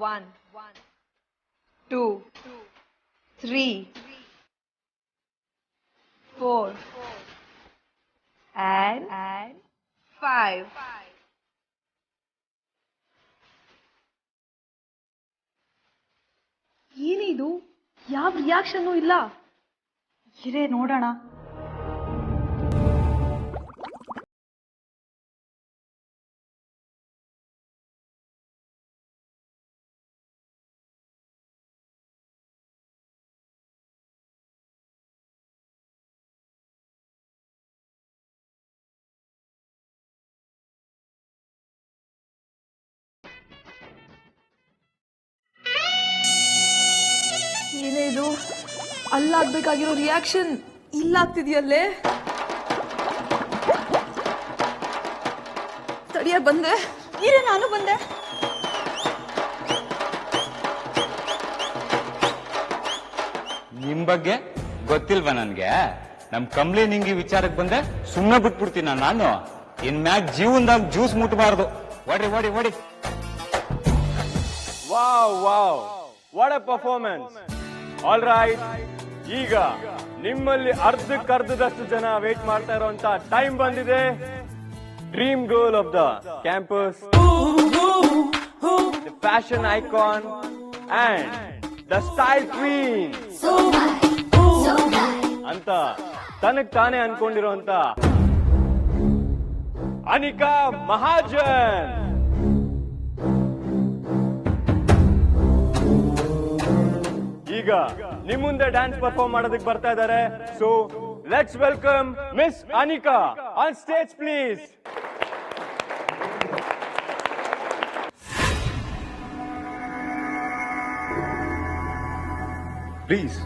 1, 2, 3, 4, and 5. ಏನಿದು? ಯಾವ reaction ಇಲ್ಲ. ಇರೇ ನೋಡೋಣ. ಏನೇ ಇದು? ಅಲ್ಲಾಗ್ಬೇಕಾಗಿರೋ ರಿಯಾಕ್ಷನ್ ಇಲ್ಲಾಗ್ತಿದ್ಯಲ್ಲೇ. ತಡಿಯ ಬಂದೆ. ಇರೇ ನಾನು ಬಂದೆ. ನಿಮ್ ಬಗ್ಗೆ ಗೊತ್ತಿಲ್ವಾ ನನ್ಗೆ? ನಮ್ ಕಂಪ್ನಿ ನಿಂಗೆ ವಿಚಾರಕ್ಕೆ ಬಂದೆ ಸುಮ್ಮನೆ ಬಿಟ್ಬಿಡ್ತೀನ ನಾನು. ಇನ್ಮ್ಯಾಗ ಜೀವನದಾಗ ಜ್ಯೂಸ್ ಮುಟ್ಬಾರ್ದು. ಓಡಿ ಓಡಿ ಓಡಿ. Wow wow, what A performance. All right, ಈಗ ನಿಮ್ಮಲ್ಲಿ ಅರ್ಧಕ್ಕರ್ಧದಷ್ಟು ಜನ ವೇಟ್ ಮಾಡ್ತಾ ಇರುವಂತ ಟೈಮ್ ಬಂದಿದೆ. Dream girl of the campus, the fashion icon and the style queen ಅಂತ ತನಗ್ ತಾನೇ ಅನ್ಕೊಂಡಿರುವಂತ ಅನಿಕಾ ಮಹಾಜನ್ ಈಗ ನಿಮ್ ಮುಂದೆ ಡ್ಯಾನ್ಸ್ ಪರ್ಫಾರ್ಮ್ ಮಾಡೋದಕ್ಕೆ ಬರ್ತಾ ಇದ್ದಾರೆ. So let's welcome miss Anika on stage please. Please.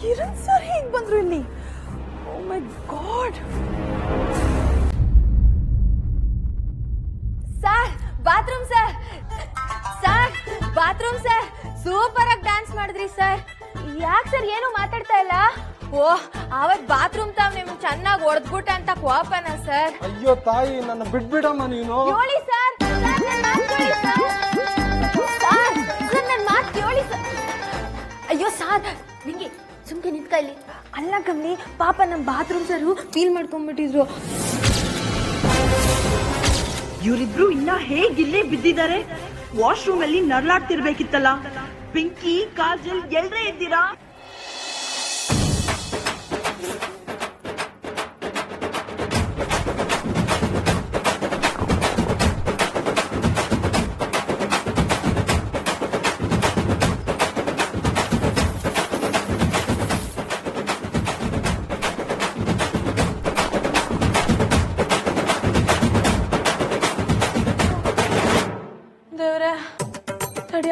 Kiran sir ಹೇಗ್ ಬಂದ್ರು ಇಲ್ಲಿ? Oh my god. Sir bathroom sir, sir bathroom sir, super ಆಗಿ ಡ್ಯಾನ್ಸ್ ಮಾಡಿದ್ರಿ ಸರ್. ಯಾಕೆ ಸರ್ ಏನು ಮಾತಾಡ್ತಾ ಇಲ್ಲ? ಓ ಅವತ್ ಬಾತ್ರೂಮ್ ತಾವ್ ನಿಮ್ ಚೆನ್ನಾಗಿ ಹೊಡೆದ್ಬಿಟ್ಟ ಅಂತ ಕೋಪನ ಸರ್? ಅಯ್ಯೋ ತಾಯಿ, ನನ್ನ ಬಿಡ್ಬಿಡಮ್ಮ ನೀನು. ಹೇಳಿ ಸರ್, ನನ್ ಮಾತು ಕೇಳಿ ಸರ್. ಅಯ್ಯೋ ಸರ್, ನಿಂಗೆ ಸುಮ್ಕೆ ನಿಂತ್ಕ ಇಲ್ಲಿ. ಅಲ್ಲ ಕಮ್ಲಿ, ಪಾಪ ನಮ್ ಬಾತ್ರೂಮ್ ಸರ್ ಫೀಲ್ ಮಾಡ್ಕೊಂಡ್ಬಿಟ್ಟಿದ್ರು. ಇವರಿಬ್ರು ಇನ್ನ ಹೇಗಿಲ್ಲೇ ಬಿದ್ದಿದ್ದಾರೆ? ವಾಶ್ರೂಮ್ ಅಲ್ಲಿ ನರ್ಲಾಡ್ತಿರ್ಬೇಕಿತ್ತಲ್ಲ. ಪಿಂಕಿ, ಕಾಜಲ್ ಎಲ್ರೇ ಇದ್ದೀರಾ?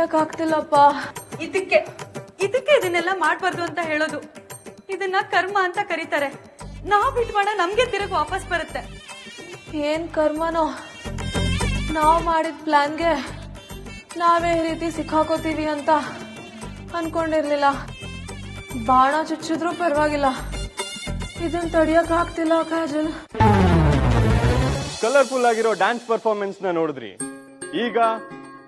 ತಡಿಯಕ್ ಆಗ್ತಿಲ್ಲಪ್ಪ. ಇದಕ್ಕೆ ಇದನ್ನೆಲ್ಲ ಮಾಡ್ಬಾರ್ದು ಅಂತ ಹೇಳೋದು. ಇದನ್ನ ಕರ್ಮ ಅಂತ ಕರೀತಾರೆ. ನಾವ್ ಬಿಟ್ಮಾಡ ನಮ್ಗೆ ತಿರುಗಿ ವಾಪಸ್ ಬರುತ್ತೆ. ಏನ್ ಕರ್ಮನೋ, ನಾವ್ ಮಾಡಿದ ಪ್ಲಾನ್ಗೆ ನಾವೇ ಈ ರೀತಿ ಸಿಕ್ಕಾಕೋತೀವಿ ಅಂತ ಅನ್ಕೊಂಡಿರ್ಲಿಲ್ಲ. ಬಾಣ ಚುಚ್ಚಿದ್ರು ಪರವಾಗಿಲ್ಲ, ಇದನ್ನ ತಡಿಯಕ್ ಆಗ್ತಿಲ್ಲ ಕಾಜಲ್. ಕಲರ್ಫುಲ್ ಆಗಿರೋ ಡ್ಯಾನ್ಸ್ ಪರ್ಫಾರ್ಮೆನ್ಸ್ ನ ನೋಡಿದ್ರಿ. ಈಗ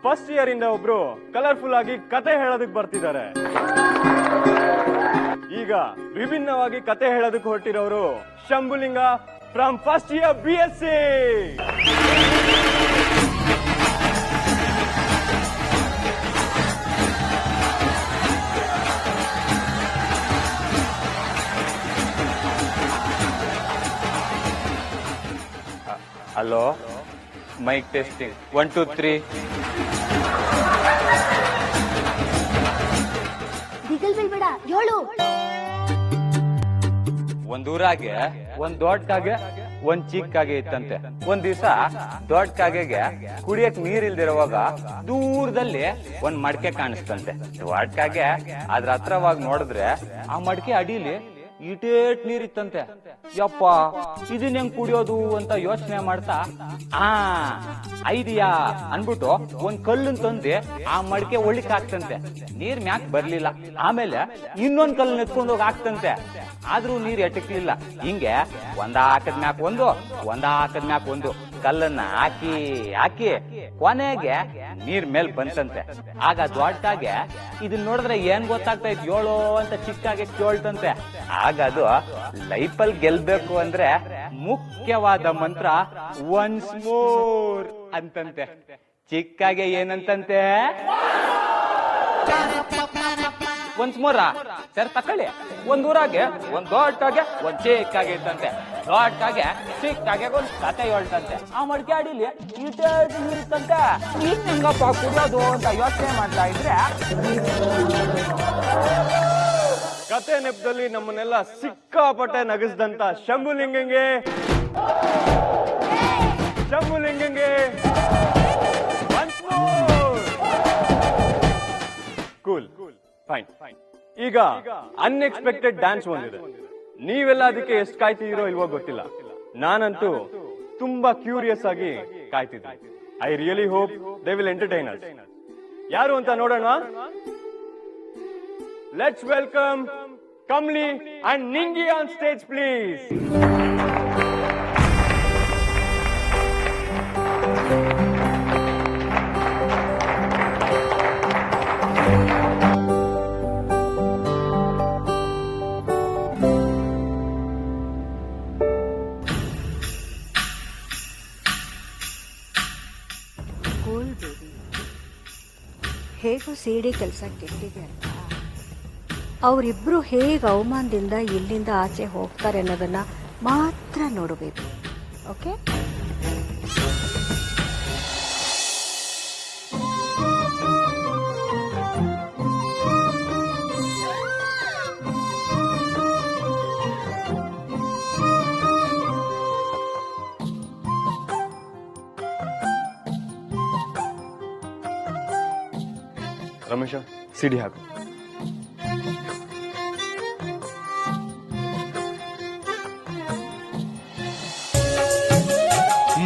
ಫಸ್ಟ್ ಇಯರ್ ಇಂದ ಒಬ್ರು ಕಲರ್ಫುಲ್ ಆಗಿ ಕತೆ ಹೇಳೋದಕ್ ಬರ್ತಿದ್ದಾರೆ. ಈಗ ವಿಭಿನ್ನವಾಗಿ ಕತೆ ಹೇಳೋದಕ್ಕೆ ಹೊರಟಿರೋರು Shambhulinga from first year BSc. Hello, mic testing 1 2 3. ದಿಗಲ್ ಬೀಳ್ಬೇಡ, ಹೇಳು. ಒಂದ್ ಊರಾಗೆ ಒಂದ್ ದೊಡ್ಡ ಕಾಗೆ ಒಂದ್ ಚಿಕ್ಕ ಕಾಗೆ ಇತ್ತಂತೆ. ಒಂದ್ ದಿವ್ಸ ದೊಡ್ಡ ಕಾಗೆಗೆ ಕುಡಿಯಕ್ ನೀರ್ ಇಲ್ದಿರುವಾಗ ದೂರದಲ್ಲಿ ಒಂದ್ ಮಡಕೆ ಕಾಣಿಸ್ತಂತೆ. ದೊಡ್ಡ ಕಾಗೆ ಅದ್ರ ಹತ್ರವಾಗಿ ನೋಡಿದ್ರೆ ಆ ಮಡಕೆ ಅಡಿಲಿ ಇಟೇಟ್ ನೀರಿತ್ತಂತೆ. ಯಪ್ಪ, ಇದನ್ ಹೆಂಗ್ ಕುಡಿಯೋದು ಅಂತ ಯೋಚನೆ ಮಾಡ್ತಾ ಐಡಿಯಾ ಅನ್ಬಿಟ್ಟು ಒಂದ್ ಕಲ್ಲನ್ ತಂದೆ ಆ ಮಡಿಕೆ ಒಳ್ಳಿಕ್ ಹಾಕ್ತಂತೆ. ನೀರ್ ಮ್ಯಾಕ್ ಬರ್ಲಿಲ್ಲ. ಆಮೇಲೆ ಇನ್ನೊಂದ್ ಕಲ್ಲನ್ನ ಎತ್ಕೊಂಡು ಹೋಗಿ ಹಾಕ್ತಂತೆ. ಆದ್ರೂ ನೀರ್ ಎಟಕ್ಲಿಲ್ಲ. ಹಿಂಗೆ ಒಂದ್ ಹಾಕದ್ ಮ್ಯಾಕ್ ಒಂದು ಕಲ್ಲನ್ನ ಹಾಕಿ ಹಾಕಿ ಕೊನೆಗೆ ನೀರ್ ಮೇಲ್ ಬಂತಂತೆ. ಆಗ ದೊಡ್ಡಾಗೆ ಇದನ್ ನೋಡಿದ್ರೆ ಏನ್ ಗೊತ್ತಾಗ್ತಾ ಇದ್ ಹೇಳೋ ಅಂತ ಚಿಕ್ಕಾಗೆ ಕೇಳ್ತಂತೆ. ಆಗ ಅದು ಲೈಫಲ್ಲಿ ಗೆಲ್ಬೇಕು ಅಂದ್ರೆ ಮುಖ್ಯವಾದ ಮಂತ್ರ ಒನ್ಸ್ ಮೋರ್ ಅಂತಂತೆ. ಚಿಕ್ಕಾಗೆ ಏನಂತಂತೆ? ಒನ್ಸ್ ಮೋರ ಸರ್ ತಕೊಳ್ಳಿ. ಒಂದ್ ಊರಾಗೆ ಒಂದ್ ದೊಡ್ಡಾಗೆ ಒಂದ್ ಚಿಕ್ಕಾಗೆ ಇತ್ತಂತೆ. ದೊಡ್ಡಾಗೆ ಚಿಕ್ಕಾಗೆ ಒಂದ್ ಕತೆ ಹೇಳ್ತಂತೆ. ಆ ಮಡಿಕೆ ಅಡಿಲಿ ಇರ್ತಂತೆ. ಈಗ ಹೆಂಗಪ್ಪ ಕುಡಿಯೋದು ಅಂತ ಯೋಚನೆ ಮಾಡ್ತಾ ಇದ್ರೆ ಕತೆ ನೆಪದಲ್ಲಿ ನಮ್ಮನ್ನೆಲ್ಲ ಸಿಕ್ಕಾಪಟ್ಟೆ ನಗಿಸಿದಂತ ಶಂಭುಲಿಂಗಂಗೆ ಕೂಲ್ ಫೈನ್. ಈಗ ಅನ್ಎಕ್ಸ್ಪೆಕ್ಟೆಡ್ ಡ್ಯಾನ್ಸ್ ಒಂದಿದೆ. ನೀವೆಲ್ಲ ಅದಕ್ಕೆ ಎಷ್ಟು ಕಾಯ್ತಿದ್ದೀರೋ ಇಲ್ವೋ ಗೊತ್ತಿಲ್ಲ. ನಾನಂತೂ ತುಂಬಾ ಕ್ಯೂರಿಯಸ್ ಆಗಿ ಕಾಯ್ತಿದ್ದೆ. I really hope they will entertain us. ಯಾರು ಅಂತ ನೋಡೋಣ. ಲೆಟ್ಸ್ ವೆಲ್ಕಮ್ Kamli and Ningi on stage, please. Cool baby, ಹೇಗೂ ಸಿಡಿ ಕೆಲಸ ಕೆಟ್ಟಿದೆ ಅಂತ ಅವರಿಬ್ರು ಹೇಗೆ ಅವಮಾನದಿಂದ ಇಲ್ಲಿಂದ ಆಚೆ ಹೋಗ್ತಾರೆ ಅನ್ನೋದನ್ನ ಮಾತ್ರ ನೋಡಬೇಕು. ಓಕೆ, ರಮೇಶ, ಸಿಡಿ ಹಾಕು.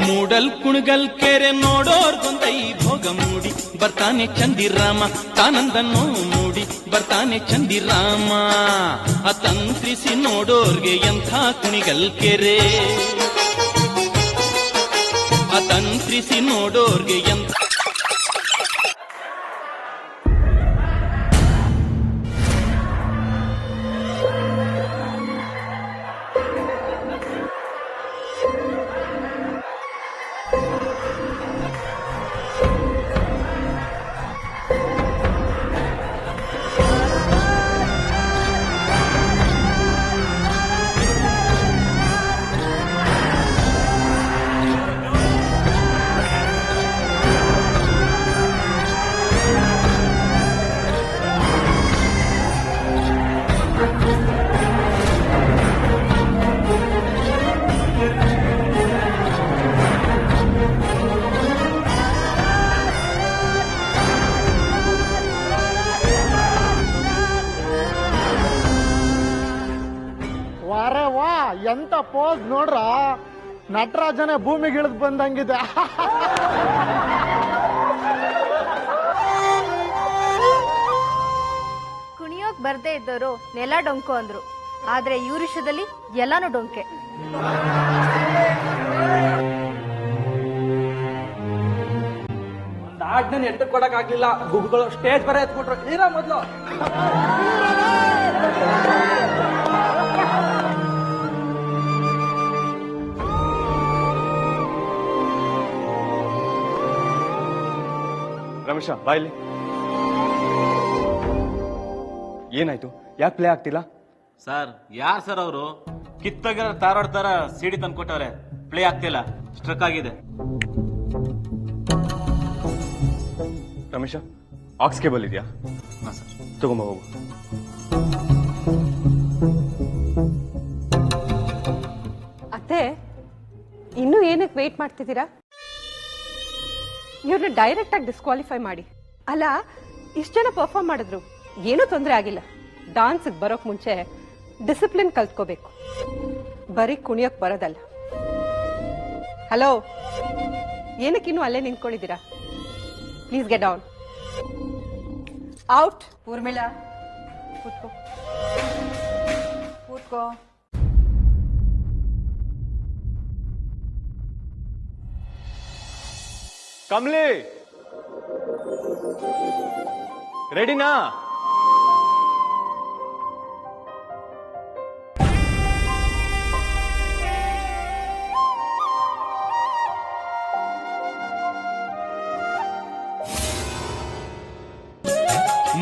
ಮೂಡಲ್ ಕುಣಗಲ್ ಕೆರೆ ನೋಡೋರ್ಗೊಂದೈ ಭೋಗ ಮೂಡಿ ಬರ್ತಾನೆ ಚಂದಿರಾಮ. ತಾನಂದನ್ನು ಮೂಡಿ ಬರ್ತಾನೆ ಚಂದಿರಾಮ. ಅತಂತ್ರಿಸಿ ನೋಡೋರ್ಗೆ ಎಂಥ ಕುಣಿಗಲ್ ಕೆರೆ, ಅತಂತ್ರಿಸಿ ನೋಡೋರ್ಗೆ ಎಂಥ ವಾರೇ ವಾ ಎಂತ ಪೋಸ್ ನೋಡ್ರ, ನಟರಾಜನೇ ಭೂಮಿಗೆ ಇಳಿದು ಬಂದಂಗಿದೆ. ಕುಣಿಯೋಕ್ ಬರ್ದೇ ಇದ್ದವರು ನೆಲ ಡೊಂಕು ಅಂದ್ರು, ಆದ್ರೆ ಇವ್ರ ವಿಷಯದಲ್ಲಿ ಎಲ್ಲಾನು ಡೊಂಕೆ. ಒಂದು ಹಾಡ್ನ ಎಟ್ಟು ಕೊಡಕ್ ಆಗ್ಲಿಲ್ಲ, ಗುಗ್ಗಳು ಸ್ಟೇಜ್ ಬರ ಎತ್ಬಿಟ್ರು. ನೀರ ಮೊದ್ಲು ರಮೇಶ ಬಾಯ್ಲಿ. ಏನಾಯ್ತು? ಯಾಕೆ ಪ್ಲೇ ಆಗ್ತಿಲ್ಲ? ಸರ್ ಯಾರ್ ಸರ್ ಅವರು ಕಿತ್ತಾಗಿರೋ ತಾರಾಡ್ ತರ ಸಿಡಿ ತಂದ್ಕೊಟ್ಟವ್ರೆ, ಪ್ಲೇ ಆಗ್ತಿಲ್ಲ, ಸ್ಟ್ರಕ್ ಆಗಿದೆ. ರಮೇಶ ಆಕ್ಸ್ ಕೇಬಲ್ ಇದೆಯಾ? ಹಾಂ ಸರ್. ತಗೊಂಬ ಹೋಗು. ಅತ್ತೆ, ಇನ್ನೂ ಏನಕ್ಕೆ ವೇಟ್ ಮಾಡ್ತಿದ್ದೀರಾ? ಇವ್ರನ್ನ ಡೈರೆಕ್ಟ್ ಆಗಿ ಡಿಸ್ಕ್ವಾಲಿಫೈ ಮಾಡಿ. ಅಲ್ಲ, ಇಷ್ಟು ಜನ ಪರ್ಫಾರ್ಮ್ ಮಾಡಿದ್ರು, ಏನೂ ತೊಂದರೆ ಆಗಿಲ್ಲ. ಡಾನ್ಸ್ಗೆ ಬರೋಕ್ ಮುಂಚೆ ಡಿಸಿಪ್ಲಿನ್ ಕಲ್ತ್ಕೋಬೇಕು, ಬರೀ ಕುಣಿಯೋಕ್ ಬರೋದಲ್ಲ. ಹಲೋ, ಏನಕ್ಕಿನ್ನೂ ಅಲ್ಲೇ ನಿಂತ್ಕೊಂಡಿದ್ದೀರಾ? Please get down. Out. Urmila, ಕೂತ್ಕೋ ಕೂತ್ಕೋ. ಕಮ್ಲಿ ರೆಡಿನಾ?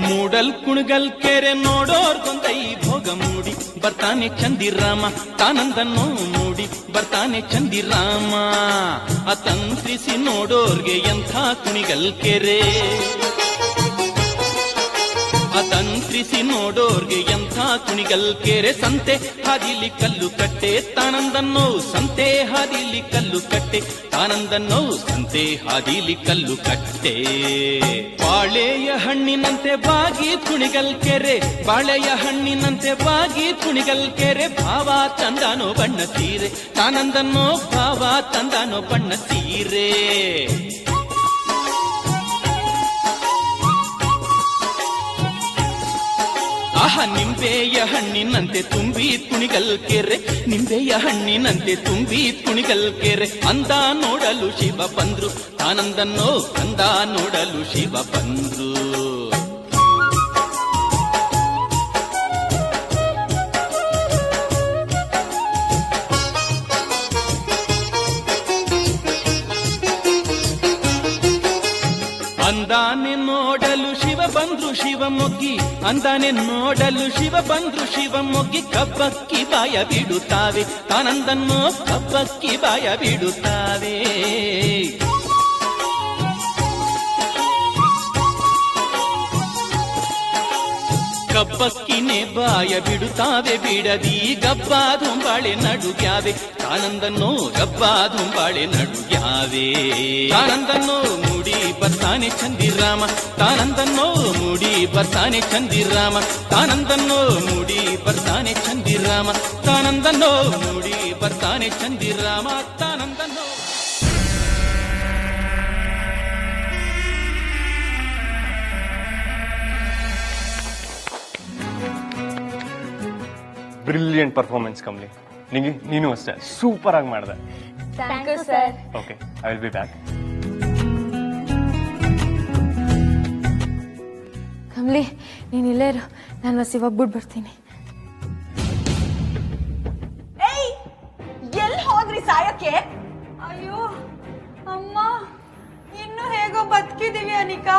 ಮೂಡಲ್ ಕುಣಗಲ್ ಕೆರೆ ನೋಡೋರ್ಗೊಂದೈ ಭೋಗ ಮೂಡಿ ಬರ್ತಾನೆ ಚಂದಿರಾಮ, ತಾನಂದನ್ನೋ ಮೂಡಿ ಬರ್ತಾನೆ ಚಂದಿರಾಮ. ಅತಂತ್ರಿಸಿ ನೋಡೋರ್ಗೆ ಎಂಥ ಕುಣಿಗಲ್ ಕೆರೆ, ಅತಂತ್ರಿಸಿ ನೋಡೋರ್ಗೆ ಎಂಥ ಕುಣಿಗಲ್ ಕೆರೆ. ಸಂತೆ ಹಾದಿಲಿ ಕಲ್ಲು ಕಟ್ಟೆ ತಾನಂದನ್ನೋ, ಸಂತೆ ಹಾದಿಲಿ ಕಲ್ಲು ಕಟ್ಟೆ ತಾನಂದನ್ನೋ, ಸಂತೆ ಹಾದಿಲಿ ಕಲ್ಲು ಕಟ್ಟೆ. ಬಾಳೆಯ ಹಣ್ಣಿನಂತೆ ಬಾಗಿ ಕುಣಿಗಲ್ ಕೆರೆ, ಬಾಳೆಯ ಹಣ್ಣಿನಂತೆ ಬಾಗಿ ಕುಣಿಗಲ್ ಕೆರೆ. ಭಾವ ತಂದಾನೋ ಬಣ್ಣ ಸೀರೆ ತಾನಂದನ್ನೋ, ಭಾವ ತಂದಾನೋ ಬಣ್ಣ ಸೀರೆ. ಆಹ ನಿಂಬೆಯ ಹಣ್ಣಿನಂತೆ ತುಂಬಿ ಕುಣಿಗಲ್ ಕೆರೆ, ನಿಂಬೆಯ ಹಣ್ಣಿನಂತೆ ತುಂಬಿ ಕುಣಿಗಲ್ ಕೆರೆ. ಅಂದ ನೋಡಲು ಶಿವ ಬಂದ್ರು ತಾನಂದನ್ನೋ, ಅಂದ ನೋಡಲು ಶಿವ ಬಂದ್ರು. ಅಂದಾನೆ ನೋಡಲು ಶಿವ ಬಂದ್ರು ಶಿವ ಮೊಗ್ಗಿ, ಅಂದಾನೆ ನೋಡಲು ಶಿವ ಬಂದ್ರು ಶಿವ ಮೊಗ್ಗಿ. ಕಬ್ಬಕ್ಕಿ ಬಾಯ ಬಿಡುತ್ತಾವೆ ತಾನಂದನ್ನೋ, ಕಬ್ಬಕ್ಕಿ ಬಾಯ ಬಿಡುತ್ತಾವೆ. ಕಬ್ಬಕ್ಕಿನೇ ಬಾಯ ಬಿಡುತ್ತಾವೆ ಬಿಡದಿ, ಗಬ್ಬಾದುಂಬಾಳೆ ನಡುಗ್ಯಾವೆ ತಾನಂದನ್ನೋ, ಗಬ್ಬಾದುಂಬಾಳೆ ನಡುಗ್ಯಾವೆ. ತಾನಂದನ್ನೋ ಮೂಡಿ ಬರ್ತಾನೆ ಚಂದಿರಾಮ, ತಾನಂದನ್ನೋ ಮೂಡಿ ಬರ್ತಾನೆ ಚಂದಿರಾಮ, ತಾನಂದನ್ನೋ ಮೂಡಿ ಬರ್ತಾನೆ ಚಂದಿರಾಮ, ತಾನಂದನ್ನೋ ಮೂಡಿ ಬರ್ತಾನೆ ಚಂದಿರಾಮ, ತಾನಂದನ್ನೋ. Brilliant performance Kamali. ನೀನು ಅಷ್ಟೇ ಸೂಪರ್ ಆಗಿ ಮಾಡಿದೆ. Thank you sir. Okay, I will be back. Kamli, ನೀನ್ ಇಲ್ಲೇ ಇರು, ನಾನು ಶಿವ ಬಿಟ್ಟು ಬರ್ತೀನಿ. ಎಲ್ಲಿ ಹೋದ್ರಿ ಸಾಯಕ್ಕೆ? ಅಯ್ಯೋ ಅಮ್ಮ, ಇನ್ನು ಹೇಗೋ ಬದುಕಿದೀವಿ ಅನಿಕಾ.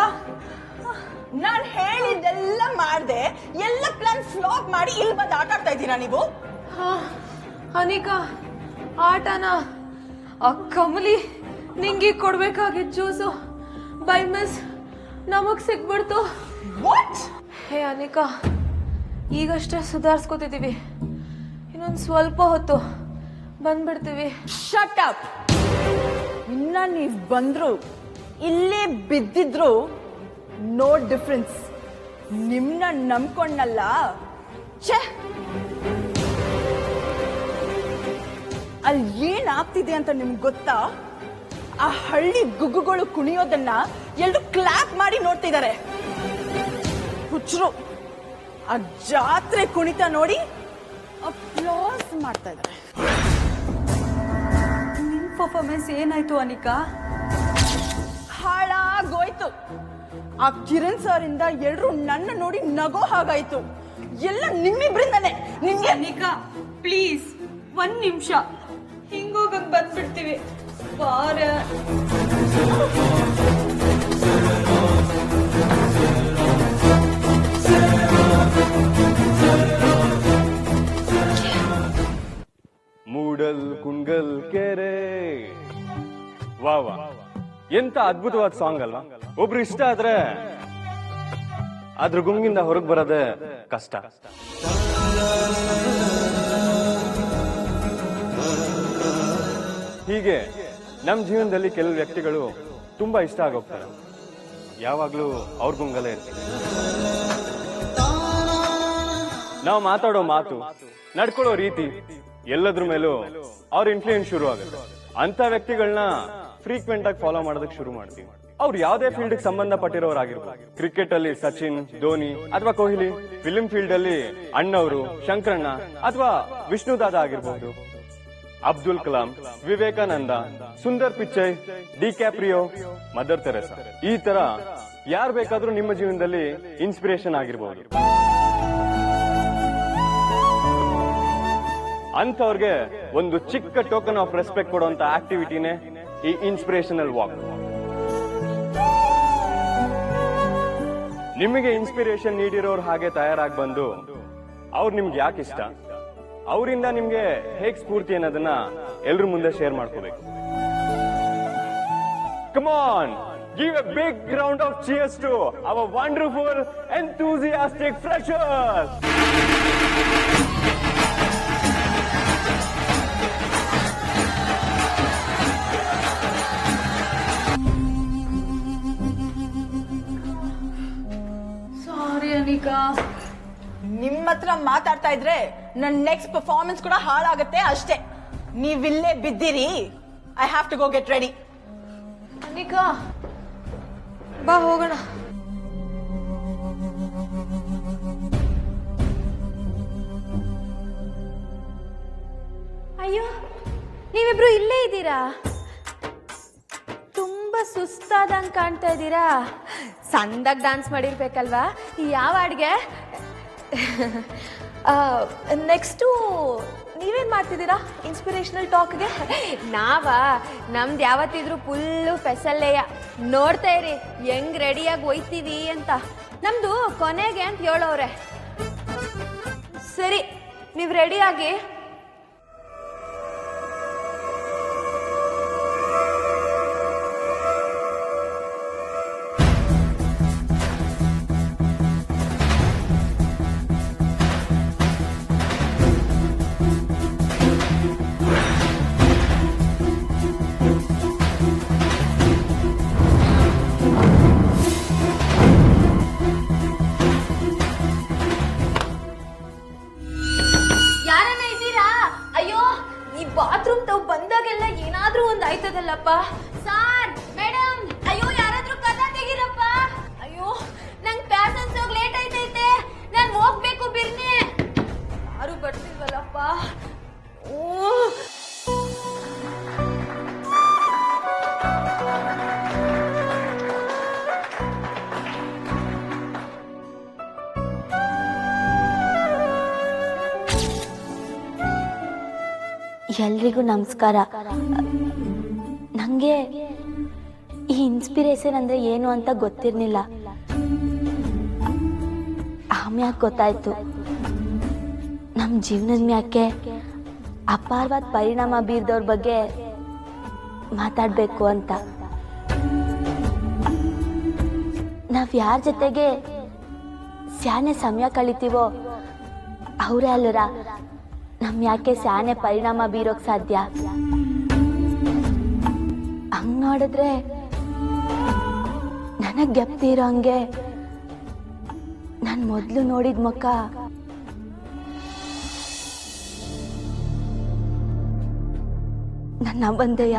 ನಾನ್ ಹೇಳಿದ್ದೆಲ್ಲ ಮಾಡ್ದೆ, ಎಲ್ಲ ಪ್ಲಾನ್ ಫ್ಲಾಪ್ ಮಾಡಿ ಇಲ್ಲಿ ಬಂದು ಆಟ ಆಡ್ತಾ ಇದ್ದೀರಾ ನೀವು? ಅನಿಕಾ, ಆಟನ? ಆ ಕಮಲಿ ನಿಂಗೆ ಕೊಡ್ಬೇಕಾಗಿದ್ದ ಜ್ಯೂಸು ಬೈ ಮಿಸ್ ನಮಗ್ ಸಿಕ್ಬಿಡ್ತು. ಹೇ ಅನಿಕಾ, ಈಗಷ್ಟೇ ಸುಧಾರಿಸ್ಕೋತಿದೀವಿ, ಇನ್ನೊಂದು ಸ್ವಲ್ಪ ಹೊತ್ತು ಬಂದ್ಬಿಡ್ತೀವಿ. Shut up. ಇನ್ನ ನೀವ್ ಬಂದ್ರು ಇಲ್ಲೇ ಬಿದ್ದಿದ್ರು ನೋ ಡಿಫ್ರೆನ್ಸ್. ನಿಮ್ನ ನಂಬ್ಕೊಂಡಲ್ಲ, ಛೇ. ಅಲ್ಲಿ ಏನಾಗ್ತಿದೆ ಅಂತ ನಿಮ್ಗೆ ಗೊತ್ತಾ? ಆ ಹಳ್ಳಿ ಗುಗ್ಗುಗಳು ಕುಣಿಯೋದನ್ನ ಎಲ್ರು ಕ್ಲಾಪ್ ಮಾಡಿ ನೋಡ್ತಿದ್ದಾರೆ. ಹುಚ್ಚರು ಆ ಜಾತ್ರೆ ಕುಣಿತ ನೋಡಿ ಅಪ್ಲಾಸ್ ಮಾಡ್ತಾ ಇದ್ದಾರೆ. ನಿನ್ ಪರ್ಫಾರ್ಮೆನ್ಸ್ ಏನಾಯ್ತು ಅನಿಕಾ? ಹಾಳಾಗೋಯ್ತು. ಆ ಕಿರಣ್ ಸರ್ ಇಂದ ಎಲ್ರು ನನ್ನ ನೋಡಿ ನಗೋ ಹಾಗಾಯ್ತು. ಎಲ್ಲ ನಿಮ್ಮಿಬ್ರಿಂದಾನೆ. ನಿಮ್ಗೆ ಅನಿಕಾ ಪ್ಲೀಸ್ 1 ನಿಮಿಷ ಹಿಂಗೋಗಕ್ ಬಂದ್ಬಿಡ್ತೀವಿ ಬಾರ. ಮೂಡಲ್ ಕುಂಗಲ್ ಕೆರೆ. ವಾ ವಾ, ಎಂತ ಅದ್ಭುತವಾದ ಸಾಂಗ್ ಅಲ್ವಾ? ಒಬ್ರು ಇಷ್ಟ ಆದ್ರೆ ಅದ್ರ ಗುಂಗಿಂದ ಹೊರಗೆ ಬರೋದೇ ಕಷ್ಟ. ಹೀಗೆ ನಮ್ ಜೀವನದಲ್ಲಿ ಕೆಲವು ವ್ಯಕ್ತಿಗಳು ತುಂಬಾ ಇಷ್ಟ ಆಗೋಗ್ತಾರೆ. ಯಾವಾಗ್ಲೂ ಅವ್ರ ಗುಂಗಲೇ ಇರ್ತೀವಿ. ನಾವು ಮಾತಾಡೋ ಮಾತು, ನಡ್ಕೊಳ್ಳೋ ರೀತಿ ಎಲ್ಲದ್ರ ಮೇಲೂ ಅವ್ರ ಇನ್ಫ್ಲೂಯೆನ್ಸ್ ಶುರು ಆಗುತ್ತೆ. ಅಂತ ವ್ಯಕ್ತಿಗಳನ್ನ ಫ್ರೀಕ್ವೆಂಟ್ ಆಗಿ ಫಾಲೋ ಮಾಡೋದಕ್ಕೆ ಶುರು ಮಾಡ್ತೀವಿ. ಅವ್ರು ಯಾವ್ದೇ ಫೀಲ್ಡ್ ಸಂಬಂಧಪಟ್ಟಿರೋರಾಗಿರ್ಬೋದು. ಕ್ರಿಕೆಟ್ ಅಲ್ಲಿ ಸಚಿನ್, ಧೋನಿ ಅಥವಾ ಕೊಹ್ಲಿ, ಫಿಲ್ಮ್ ಫೀಲ್ಡ್ ಅಲ್ಲಿ ಅಣ್ಣವರು, ಶಂಕರಣ್ಣ ಅಥವಾ ವಿಷ್ಣುದಾದ ಆಗಿರ್ಬಹುದು, ಅಬ್ದುಲ್ ಕಲಾಂ, ವಿವೇಕಾನಂದ, ಸುಂದರ್ ಪಿಚ್ಚೈ, ಡಿಕ್ಯಾಪ್ರಿಯೋ, ಮದರ್ ತೆರೆಸಾ. ಈ ತರ ಯಾರು ಬೇಕಾದ್ರೂ ನಿಮ್ಮ ಜೀವನದಲ್ಲಿ ಇನ್ಸ್ಪಿರೇಷನ್ ಆಗಿರ್ಬಹುದು. ಅಂತವ್ರಿಗೆ ಒಂದು ಚಿಕ್ಕ ಟೋಕನ್ ಆಫ್ ರೆಸ್ಪೆಕ್ಟ್ ಕೊಡುವಂತ ಆಕ್ಟಿವಿಟಿನೇ ಈ ಇನ್ಸ್ಪಿರೇಷನಲ್ ವಾಕ್. ನಿಮಗೆ ಇನ್ಸ್ಪಿರೇಷನ್ ನೀಡಿರೋರು ಹಾಗೆ ತಯಾರಾಗಿ ಬಂದು ಅವ್ರು ನಿಮ್ಗೆ ಯಾಕೆ ಇಷ್ಟ, ಅವರಿಂದ ನಿಮ್ಗೆ ಹೇಗ್ ಸ್ಫೂರ್ತಿ ಅನ್ನೋದನ್ನ ಎಲ್ರ ಮುಂದೆ ಶೇರ್ ಮಾಡ್ಕೋಬೇಕು. Come on, give a big round of cheers to our wonderful enthusiastic freshers. ನಿಮ್ಮ ಹತ್ರ ಮಾತಾಡ್ತಾ ಇದ್ರೆ ನನ್ನ ನೆಕ್ಸ್ಟ್ ಪರ್ಫಾರ್ಮೆನ್ಸ್ ಕೂಡ ಹಾಳಾಗತ್ತೆ ಅಷ್ಟೇ. ನೀವಿಲ್ಲೇ ಬಿದ್ದಿರಿ. I have to go get ready. Anika ಬಾ ಹೋಗೋಣ. ಅಯ್ಯೋ ನೀವಿಬ್ರು ಇಲ್ಲೇ ಇದ್ದೀರಾ? ತುಂಬಾ ಸುಸ್ತಾದಂಗ್ ಕಾಣ್ತಾ ಇದ್ದೀರಾ. ಸಂದಾಗ ಡಾನ್ಸ್ ಮಾಡಿರ್ಬೇಕಲ್ವಾ? ಯಾವ ಅಡ್ಗೆ? ನೆಕ್ಸ್ಟು ನೀವೇನ್ ಮಾಡ್ತಿದ್ದೀರಾ ಇನ್ಸ್ಪಿರೇಷನಲ್ ಟಾಕ್ಗೆ? ನಮ್ದು ಯಾವತ್ತಿದ್ರು ಫುಲ್ಲು ಫೆಸಲ್ಲೇಯ. ನೋಡ್ತಾ ಇರಿ ಹೆಂಗ್ ರೆಡಿಯಾಗಿ ಒಯ್ತೀವಿ ಅಂತ. ನಮ್ದು ಕೊನೆಗೆ ಅಂತ ಹೇಳೋರೆ. ಸರಿ ನೀವು ರೆಡಿಯಾಗಿ. ಬಾತ್ರೂಮ್ ತಾವು ಬಂದಾಗೆಲ್ಲ ಏನಾದ್ರೂ ಒಂದ್ ಆಯ್ತದಲ್ಲಪ್ಪ. ಸಾರ್, ಮೇಡಮ್, ಅಯ್ಯೋ ಯಾರಾದ್ರೂ ಕದ ತೆಗಿರಪ್ಪ. ಅಯ್ಯೋ ನಂಗ್ ಪ್ಯಾಸನ್ಸ್ ಹೋಗ್ ಲೇಟ್ ಆಯ್ತೈತೆ, ನಾನ್ ಹೋಗ್ಬೇಕು ಬಿರ್ನೆ. ಯಾರು ಬರ್ತಿಲ್ವಲ್ಲಪ್ಪ. ಓ ಎಲ್ರಿಗೂ ನಮಸ್ಕಾರ. ನನಗೆ ಈ ಇನ್ಸ್ಪಿರೇಷನ್ ಅಂದ್ರೆ ಏನು ಅಂತ ಗೊತ್ತಿರಲಿಲ್ಲ. ಆಮ್ಯಾಕೆ ಗೊತ್ತಾಯ್ತು ನಮ್ಮ ಜೀವನದ ಮ್ಯಾಕೆ ಅಪಾರವಾದ ಪರಿಣಾಮ ಬೀರ್ದವ್ರ ಬಗ್ಗೆ ಮಾತಾಡಬೇಕು ಅಂತ. ನಾವು ಯಾರ ಜೊತೆಗೆ ಸ್ಯಾನೆ ಸಮಯ ಕಳಿತೀವೋ ಅವರೇ ಅಲ್ಲರ ನಮ್ ಯಾಕೆ ಸ್ಯಾನೆ ಪರಿಣಾಮ ಬೀರೋಕ್ ಸಾಧ್ಯ. ಹಂಗ್ ನೋಡಿದ್ರೆ ನನಗ್ ಗೆಪ್ತಿ ಇರೋ ಹಂಗೆ ನಾನ್ ಮೊದ್ಲು ನೋಡಿದ ಮುಖ ನನ್ನ ಬಂದೆಯ